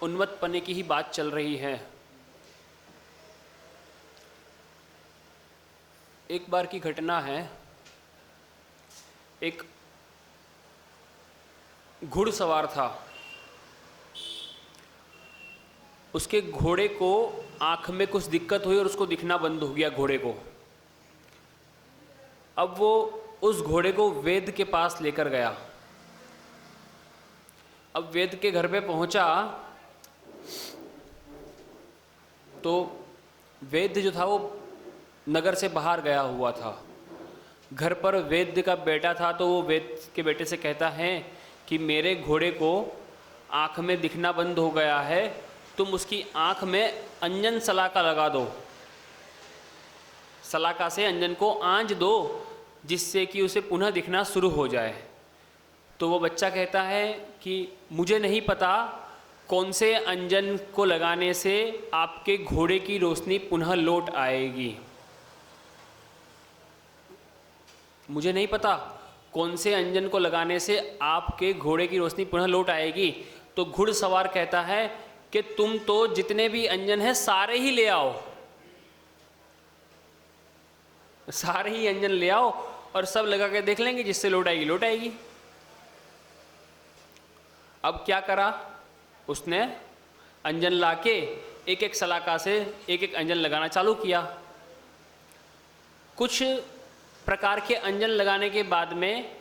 उन्मत्त पने की ही बात चल रही है। एक बार की घटना है, एक घुड़सवार था। उसके घोड़े को आँख में कुछ दिक्कत हुई और उसको दिखना बंद हो गया घोड़े को। अब वो उस घोड़े को वैद्य के पास लेकर गया। अब वैद्य के घर पे पहुंचा तो वैद्य जो था वो नगर से बाहर गया हुआ था। घर पर वैद्य का बेटा था, तो वो वैद्य के बेटे से कहता है कि मेरे घोड़े को आँख में दिखना बंद हो गया है, तुम उसकी आँख में अंजन सलाका लगा दो, सलाका से अंजन को आंच दो, जिससे कि उसे पुनः दिखना शुरू हो जाए। तो वो बच्चा कहता है कि मुझे नहीं पता कौन से अंजन को लगाने से आपके घोड़े की रोशनी पुनः लौट आएगी। मुझे नहीं पता कौन से अंजन को लगाने से आपके घोड़े की रोशनी पुनः लौट आएगी। तो घुड़सवार कहता है कि तुम तो जितने भी अंजन हैं सारे ही ले आओ, सारे ही अंजन ले आओ और सब लगा के देख लेंगे, जिससे लौट आएगी लौट आएगी। अब क्या करा उसने, अंजन लाके एक एक सलाका से एक एक अंजन लगाना चालू किया। कुछ प्रकार के अंजन लगाने के बाद में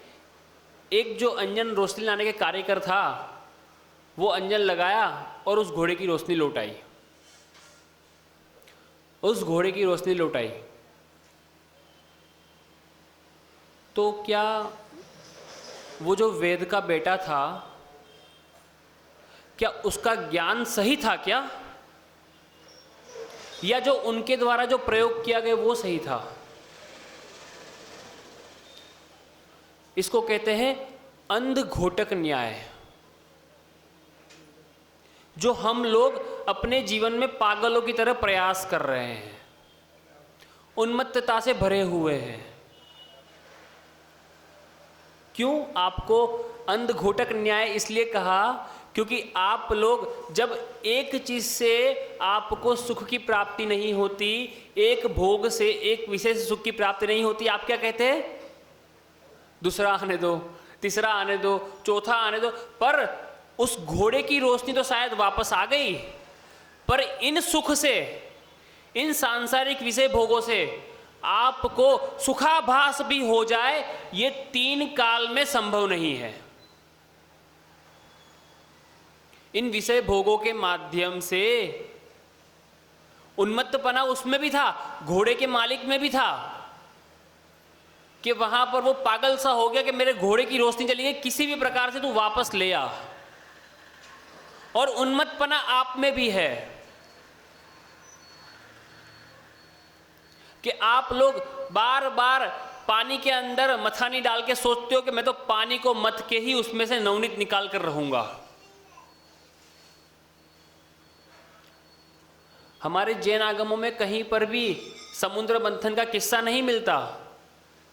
एक जो अंजन रोशनी लाने के कार्यकर था वो अंजन लगाया और उस घोड़े की रोशनी लौट आई, उस घोड़े की रोशनी लौट आई। तो क्या वो जो वेद का बेटा था, क्या उसका ज्ञान सही था क्या, या जो उनके द्वारा जो प्रयोग किया गया वो सही था? इसको कहते हैं अंध घोटक न्याय, जो हम लोग अपने जीवन में पागलों की तरह प्रयास कर रहे हैं, उन्मत्तता से भरे हुए हैं। क्यों आपको अंध घोटक न्याय इसलिए कहा, क्योंकि आप लोग जब एक चीज से आपको सुख की प्राप्ति नहीं होती, एक भोग से एक विशेष सुख की प्राप्ति नहीं होती, आप क्या कहते हैं? दूसरा आने दो, तीसरा आने दो, चौथा आने दो। पर उस घोड़े की रोशनी तो शायद वापस आ गई, पर इन सुख से, इन सांसारिक विषय भोगों से आपको सुखाभास भी हो जाए, ये 3 काल में संभव नहीं है। इन विषय भोगों के माध्यम से उन्मत्तपना उसमें भी था, घोड़े के मालिक में भी था, कि वहां पर वो पागल सा हो गया कि मेरे घोड़े की रोशनी चली गई, किसी भी प्रकार से तू वापस ले आ। और उन्मत्तपना आप में भी है कि आप लोग बार बार पानी के अंदर मथानी डाल के सोचते हो कि मैं तो पानी को मथ के ही उसमें से नवनीत निकाल कर रहूंगा। हमारे जैन आगमों में कहीं पर भी समुद्र मंथन का किस्सा नहीं मिलता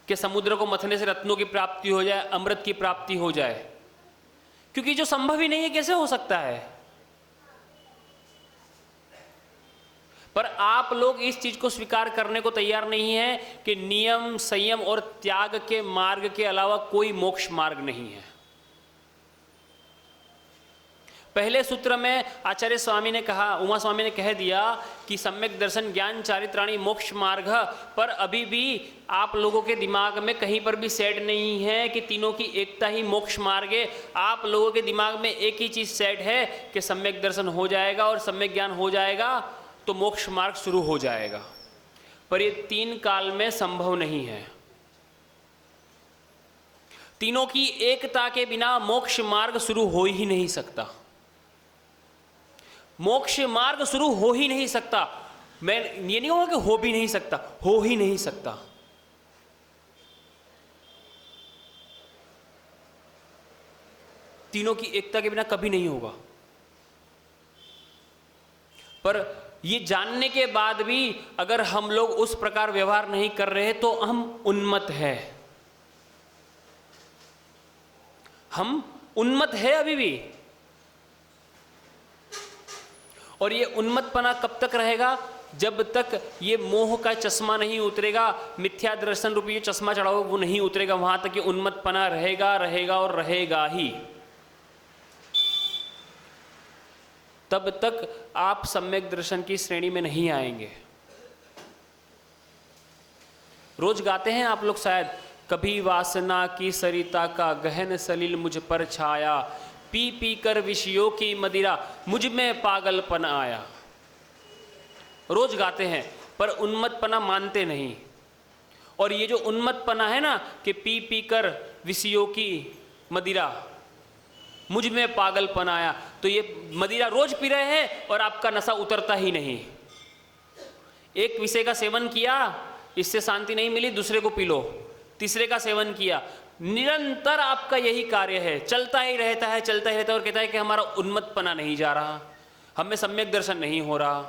कि समुद्र को मथने से रत्नों की प्राप्ति हो जाए, अमृत की प्राप्ति हो जाए, क्योंकि जो संभव ही नहीं है कैसे हो सकता है। पर आप लोग इस चीज को स्वीकार करने को तैयार नहीं है कि नियम, संयम और त्याग के मार्ग के अलावा कोई मोक्ष मार्ग नहीं है। पहले सूत्र में आचार्य स्वामी ने कहा, उमा स्वामी ने कह दिया कि सम्यक दर्शन ज्ञान चारित्राणी मोक्ष मार्ग, पर अभी भी आप लोगों के दिमाग में कहीं पर भी सेट नहीं है कि तीनों की एकता ही मोक्ष मार्ग है। आप लोगों के दिमाग में एक ही चीज सेट है कि सम्यक दर्शन हो जाएगा और सम्यक ज्ञान हो जाएगा तो मोक्ष मार्ग शुरू हो जाएगा, पर ये 3 काल में संभव नहीं है। तीनों की एकता के बिना मोक्ष मार्ग शुरू हो ही नहीं सकता, मोक्ष मार्ग शुरू हो ही नहीं सकता। मैं ये नहीं कहूंगा कि हो भी नहीं सकता, हो ही नहीं सकता। तीनों की एकता के बिना कभी नहीं होगा। पर ये जानने के बाद भी अगर हम लोग उस प्रकार व्यवहार नहीं कर रहे तो हम उन्मत्त हैं, हम उन्मत्त है अभी भी। और ये उन्मत्तपना कब तक रहेगा? जब तक ये मोह का चश्मा नहीं उतरेगा, मिथ्या दर्शन रूपी ये चश्मा चढ़ा हो वो नहीं उतरेगा, वहां तक ये उन्मत्तपना रहेगा रहेगा और रहेगा ही। तब तक आप सम्यक दर्शन की श्रेणी में नहीं आएंगे। रोज गाते हैं आप लोग शायद, कभी वासना की सरिता का गहन सलील मुझ पर छाया, पी पी कर विषयों की मदिरा मुझ में पागलपन आया। रोज गाते हैं पर उन्मत्तपना मानते नहीं। और ये जो उन्मत्तपना है ना कि पी पी कर विषयों की मदिरा मुझ में पागलपन आया, तो ये मदिरा रोज पी रहे हैं और आपका नशा उतरता ही नहीं। एक विषय का सेवन किया, इससे शांति नहीं मिली, दूसरे को पी लो, तीसरे का सेवन किया, निरंतर आपका यही कार्य है, चलता ही रहता है, चलता ही रहता है। और कहता है कि हमारा उन्मत्तपना नहीं जा रहा, हमें सम्यक दर्शन नहीं हो रहा,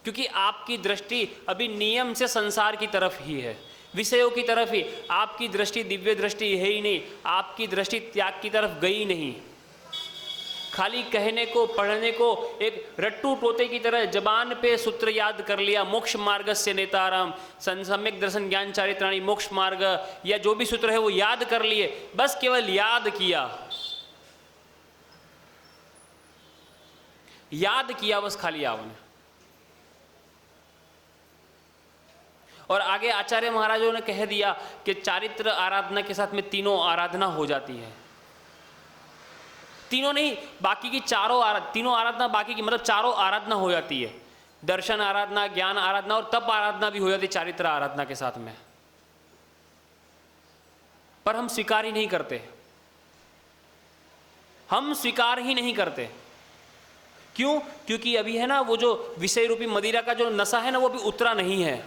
क्योंकि आपकी दृष्टि अभी नियम से संसार की तरफ ही है, विषयों की तरफ ही। आपकी दृष्टि दिव्य दृष्टि है ही नहीं, आपकी दृष्टि त्याग की तरफ गई नहीं। खाली कहने को, पढ़ने को, एक रट्टू तोते की तरह जबान पे सूत्र याद कर लिया, मोक्ष मार्ग से नेताराम, सम्यक दर्शन ज्ञान चारित्राणी, मोक्ष मार्ग, या जो भी सूत्र है वो याद कर लिए, बस केवल याद किया, याद किया बस खाली आपने। और आगे आचार्य महाराजों ने कह दिया कि चारित्र आराधना के साथ में तीनों आराधना हो जाती है। तीनों नहीं, बाकी की तीनों आराधना, बाकी की मतलब चारों आराधना हो जाती है। दर्शन आराधना, ज्ञान आराधना और तप आराधना भी हो जाती है चारित्र आराधना के साथ में। पर हम स्वीकार ही नहीं करते, हम स्वीकार ही नहीं करते। क्यों? क्योंकि अभी है ना वो जो विषय रूपी मदिरा का जो नशा है ना वो भी उतरा नहीं है,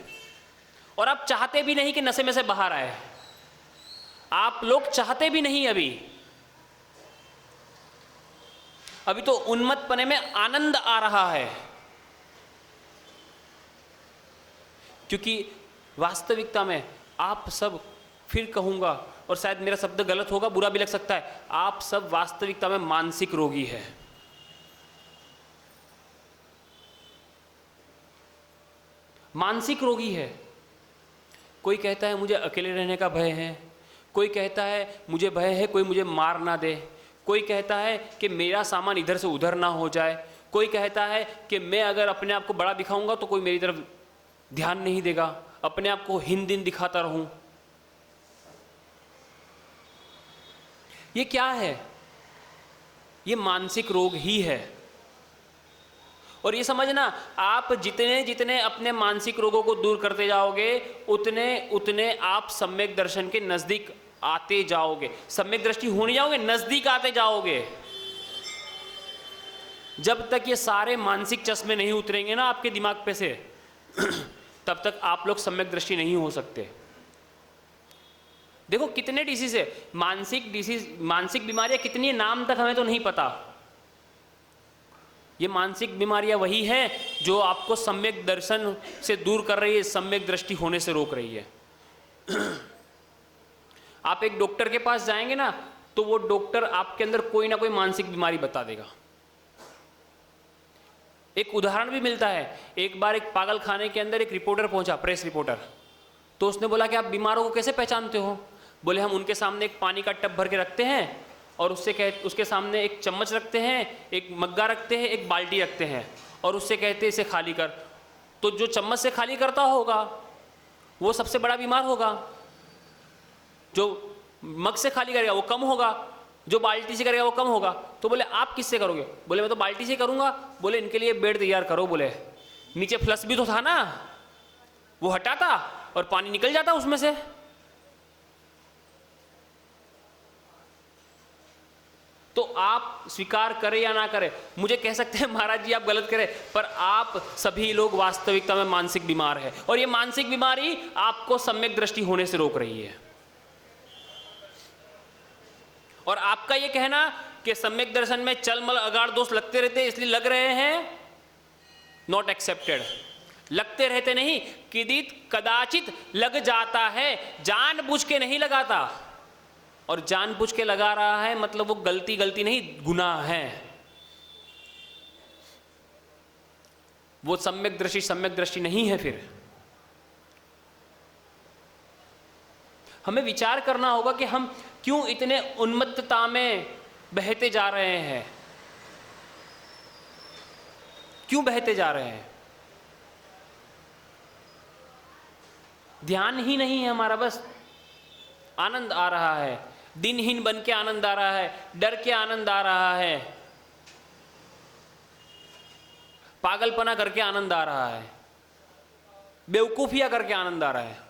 और आप चाहते भी नहीं कि नशे में से बाहर आए। आप लोग चाहते भी नहीं अभी तो उन्मत्तपने में आनंद आ रहा है, क्योंकि वास्तविकता में आप सब, फिर कहूंगा और शायद मेरा शब्द गलत होगा, बुरा भी लग सकता है, आप सब वास्तविकता में मानसिक रोगी है। मानसिक रोगी है। कोई कहता है मुझे अकेले रहने का भय है, कोई कहता है मुझे भय है कोई मुझे मार ना दे, कोई कहता है कि मेरा सामान इधर से उधर ना हो जाए, कोई कहता है कि मैं अगर अपने आप को बड़ा दिखाऊंगा तो कोई मेरी तरफ ध्यान नहीं देगा, अपने आप को हीन दिन दिखाता रहूं। ये क्या है? ये मानसिक रोग ही है। और ये समझना, आप जितने जितने अपने मानसिक रोगों को दूर करते जाओगे उतने उतने आप सम्यक दर्शन के नजदीक आते जाओगे, सम्यक दृष्टि होने जाओगे, नजदीक आते जाओगे। जब तक ये सारे मानसिक चश्मे नहीं उतरेंगे ना आपके दिमाग पे से तब तक आप लोग सम्यक दृष्टि नहीं हो सकते। देखो कितने डिसीज है, मानसिक बीमारियां कितनी है, नाम तक हमें तो नहीं पता। ये मानसिक बीमारियां वही है जो आपको सम्यक दर्शन से दूर कर रही है, सम्यक दृष्टि होने से रोक रही है। आप एक डॉक्टर के पास जाएंगे ना तो वो डॉक्टर आपके अंदर कोई ना कोई मानसिक बीमारी बता देगा। एक उदाहरण भी मिलता है, एक बार एक पागल खाने के अंदर एक रिपोर्टर पहुंचा, प्रेस रिपोर्टर, तो उसने बोला कि आप बीमारों को कैसे पहचानते हो? बोले हम उनके सामने एक पानी का टब भर के रखते हैं और उसके सामने एक चम्मच रखते हैं, एक मग्गा रखते हैं, एक बाल्टी रखते हैं, और उससे कहते हैं इसे खाली कर। तो जो चम्मच से खाली करता होगा वो सबसे बड़ा बीमार होगा, जो मग से खाली करेगा वो कम होगा, जो बाल्टी से करेगा वो कम होगा। तो बोले आप किससे करोगे? बोले मैं तो बाल्टी से करूंगा। बोले इनके लिए बेड तैयार करो, बोले नीचे फ्लश भी तो था ना, वो हटाता और पानी निकल जाता उसमें से। तो आप स्वीकार करें या ना करें, मुझे कह सकते हैं महाराज जी आप गलत करें, पर आप सभी लोग वास्तविकता में मानसिक बीमार है, और ये मानसिक बीमारी आपको सम्यक दृष्टि होने से रोक रही है। और आपका ये कहना कि सम्यक दर्शन में चलमल अगाड़ दोष लगते रहते इसलिए लग रहे हैं, नॉट एक्सेप्टेड। लगते रहते नहीं, किदित कदाचित लग जाता है, जानबूझ के नहीं लगाता। और जानबूझ के लगा रहा है मतलब वो गलती नहीं, गुनाह है। वो सम्यक दृष्टि नहीं है। फिर हमें विचार करना होगा कि हम क्यों इतने उन्मत्तता में बहते जा रहे हैं, क्यों बहते जा रहे हैं। ध्यान ही नहीं है हमारा, बस आनंद आ रहा है, दिनहीन बन के आनंद आ रहा है, डर के आनंद आ रहा है, पागलपना करके आनंद आ रहा है, बेवकूफिया करके आनंद आ रहा है।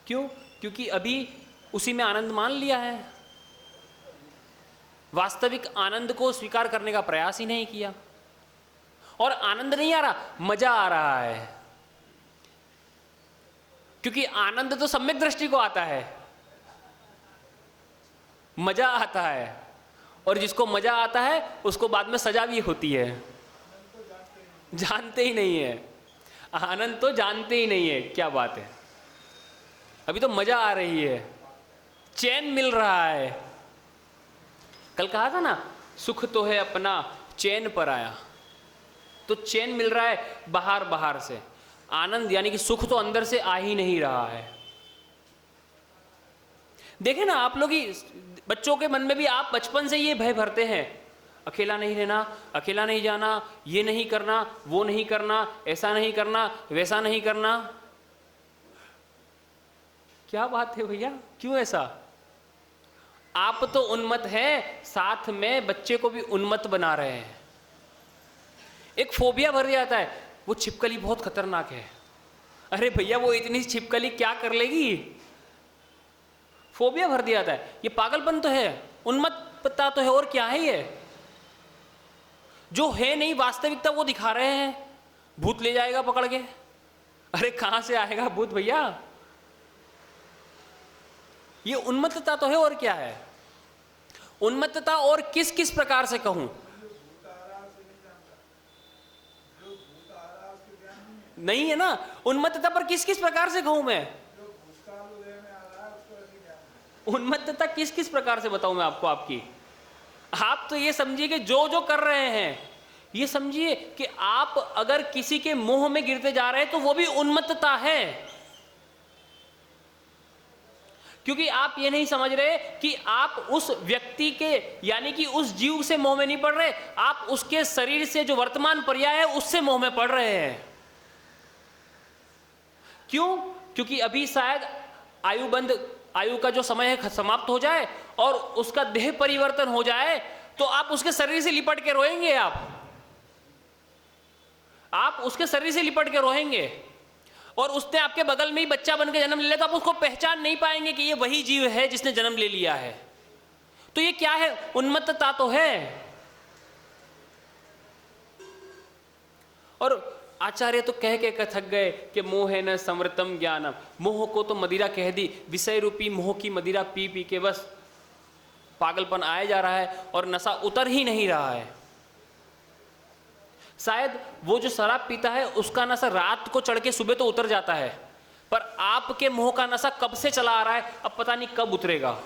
क्यों? क्योंकि अभी उसी में आनंद मान लिया है, वास्तविक आनंद को स्वीकार करने का प्रयास ही नहीं किया। और आनंद नहीं आ रहा, मजा आ रहा है, क्योंकि आनंद तो सम्यक दृष्टि को आता है, मजा आता है, और जिसको मजा आता है उसको बाद में सजा भी होती है। जानते ही नहीं है, आनंद तो जानते ही नहीं है। क्या बात है, अभी तो मजा आ रही है, चैन मिल रहा है। कल कहा था ना, सुख तो है अपना चैन पर आया। तो चैन मिल रहा है बाहर बाहर से, आनंद यानी कि सुख तो अंदर से आ ही नहीं रहा है। देखें ना आप लोग ही, बच्चों के मन में भी आप बचपन से ये भय भरते हैं, अकेला नहीं रहना, अकेला नहीं जाना, ये नहीं करना, वो नहीं करना, ऐसा नहीं करना, वैसा नहीं करना। क्या बात है भैया, क्यों ऐसा? आप तो उन्मत्त हैं, साथ में बच्चे को भी उन्मत्त बना रहे हैं। एक फोबिया भर जाता है, वो छिपकली बहुत खतरनाक है। अरे भैया वो इतनी छिपकली क्या कर लेगी? फोबिया भर दिया जाता है। ये पागलपन तो है, उन्मत्तता तो है, और क्या है ये? जो है नहीं वास्तविकता वो दिखा रहे हैं। भूत ले जाएगा पकड़ के। अरे कहां से आएगा भूत भैया? ये उन्मत्तता तो है, और क्या है? उन्मत्तता और किस किस प्रकार से कहूं? नहीं है ना, उन्मत्तता पर किस किस प्रकार से कहूं मैं? उन्मत्तता किस किस प्रकार से बताऊं मैं आपको आपकी? आप तो ये समझिए कि जो जो कर रहे हैं, ये समझिए कि आप अगर किसी के मोह में गिरते जा रहे हैं तो वो भी उन्मत्तता है। क्योंकि आप ये नहीं समझ रहे कि आप उस व्यक्ति के यानी कि उस जीव से मोह में नहीं पड़ रहे, आप उसके शरीर से जो वर्तमान पर्याय है उससे मोह में पड़ रहे हैं। क्यों? क्योंकि अभी शायद आयु का जो समय है समाप्त हो जाए और उसका देह परिवर्तन हो जाए, तो आप उसके शरीर से लिपट के रोएंगे। आप उसके शरीर से लिपट के रोएंगे, और उसने आपके बगल में ही बच्चा बन के जन्म ले लिया, तो आप उसको पहचान नहीं पाएंगे कि ये वही जीव है जिसने जन्म ले लिया है। तो ये क्या है? उन्मत्तता तो है। और आचार्य तो कह के थक गए कि मोह है न समृतम ज्ञानम। मोह को तो मदिरा कह दी, विषय रूपी मोह की मदिरा पी पी के बस पागलपन आया जा रहा है और नशा उतर ही नहीं रहा है। शायद वो जो शराब पीता है उसका नशा रात को चढ़ के सुबह तो उतर जाता है, पर आपके मोह का नशा कब से चला आ रहा है, अब पता नहीं कब उतरेगा।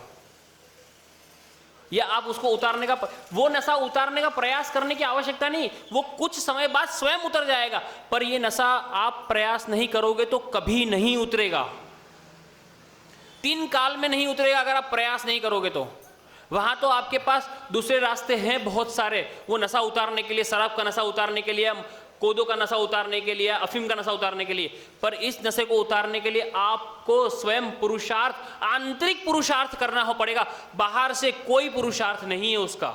या आप उसको उतारने का, वो नशा उतारने का प्रयास करने की आवश्यकता नहीं, वो कुछ समय बाद स्वयं उतर जाएगा। पर ये नशा आप प्रयास नहीं करोगे तो कभी नहीं उतरेगा। 3 काल में नहीं उतरेगा अगर आप प्रयास नहीं करोगे तो। वहां तो आपके पास दूसरे रास्ते हैं बहुत सारे, वो नशा उतारने के लिए, शराब का नशा उतारने के लिए, कोदो का नशा उतारने के लिए, अफीम का नशा उतारने के लिए। पर इस नशे को उतारने के लिए आपको स्वयं पुरुषार्थ, आंतरिक पुरुषार्थ करना हो पड़ेगा। बाहर से कोई पुरुषार्थ नहीं है उसका।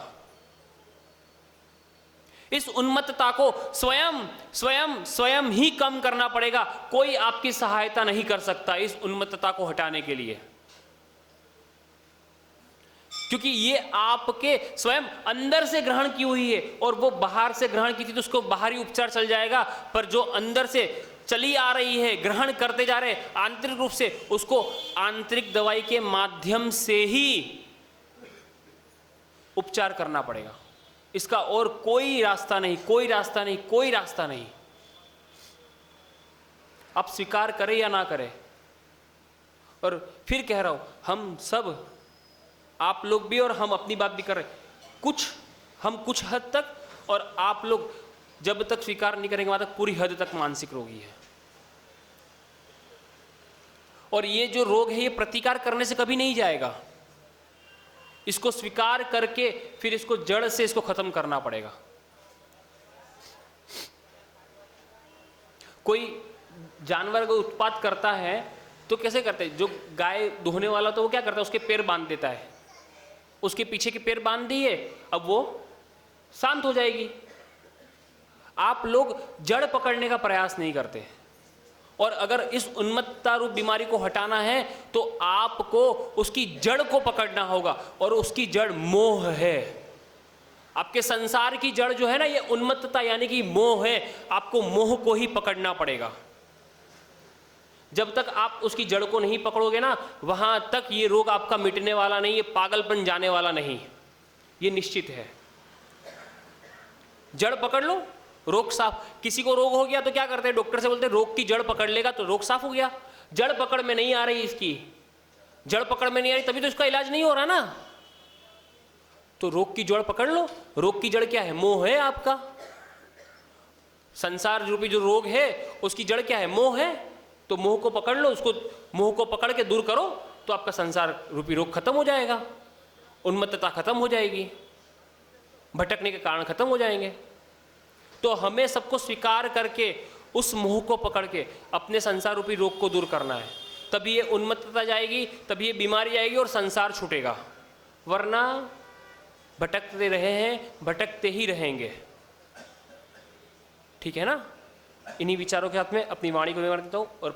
इस उन्मत्तता को स्वयं स्वयं स्वयं ही कम करना पड़ेगा। कोई आपकी सहायता नहीं कर सकता इस उन्मत्तता को हटाने के लिए, क्योंकि ये आपके स्वयं अंदर से ग्रहण की हुई है, और वो बाहर से ग्रहण की थी तो उसको बाहरी उपचार चल जाएगा। पर जो अंदर से चली आ रही है, ग्रहण करते जा रहे हैं आंतरिक रूप से, उसको आंतरिक दवाई के माध्यम से ही उपचार करना पड़ेगा। इसका और कोई रास्ता नहीं, कोई रास्ता नहीं, कोई रास्ता नहीं। आप स्वीकार करें या ना करें। और फिर कह रहा हूं, हम सब, आप लोग भी और हम अपनी बात भी कर रहे हैं, हम कुछ हद तक, और आप लोग जब तक स्वीकार नहीं करेंगे वहां तक पूरी हद तक मानसिक रोगी है। और ये जो रोग है ये प्रतिकार करने से कभी नहीं जाएगा, इसको स्वीकार करके फिर इसको जड़ से इसको खत्म करना पड़ेगा। कोई जानवर को उत्पात करता है तो कैसे करते हैं, जो गाय दुहने वाला तो वो क्या करता है, उसके पैर बांध देता है, उसके पीछे के पैर बांध दिए, अब वो शांत हो जाएगी। आप लोग जड़ पकड़ने का प्रयास नहीं करते, और अगर इस उन्मत्तता रूप बीमारी को हटाना है तो आपको उसकी जड़ को पकड़ना होगा, और उसकी जड़ मोह है। आपके संसार की जड़ जो है ना, ये उन्मत्तता यानी कि मोह है। आपको मोह को ही पकड़ना पड़ेगा। जब तक आप उसकी जड़ को नहीं पकड़ोगे ना, वहां तक ये रोग आपका मिटने वाला नहीं, ये पागलपन जाने वाला नहीं, ये निश्चित है। जड़ पकड़ लो, रोग साफ। किसी को रोग हो गया तो क्या करते हैं, डॉक्टर से बोलते हैं रोग की जड़ पकड़ लेगा तो रोग साफ हो गया। जड़ पकड़ में नहीं आ रही, इसकी जड़ पकड़ में नहीं आ रही, तभी तो इसका इलाज नहीं हो रहा ना। तो रोग की जड़ पकड़ लो। रोग की जड़ क्या है, मोह है आपका। संसार रूपी जो रोग है उसकी जड़ क्या है, मोह है। तो मोह को पकड़ लो, उसको मोह को पकड़ के दूर करो तो आपका संसार रूपी रोग खत्म हो जाएगा, उन्मत्तता खत्म हो जाएगी, भटकने के कारण खत्म हो जाएंगे। तो हमें सबको स्वीकार करके उस मोह को पकड़ के अपने संसार रूपी रोग को दूर करना है। तभी ये उन्मत्तता जाएगी, तभी ये बीमारी आएगी और संसार छूटेगा। वरना भटकते रहे हैं, भटकते ही रहेंगे। ठीक है ना। इन्हीं विचारों के साथ में अपनी वाणी को विवरण देता हूँ और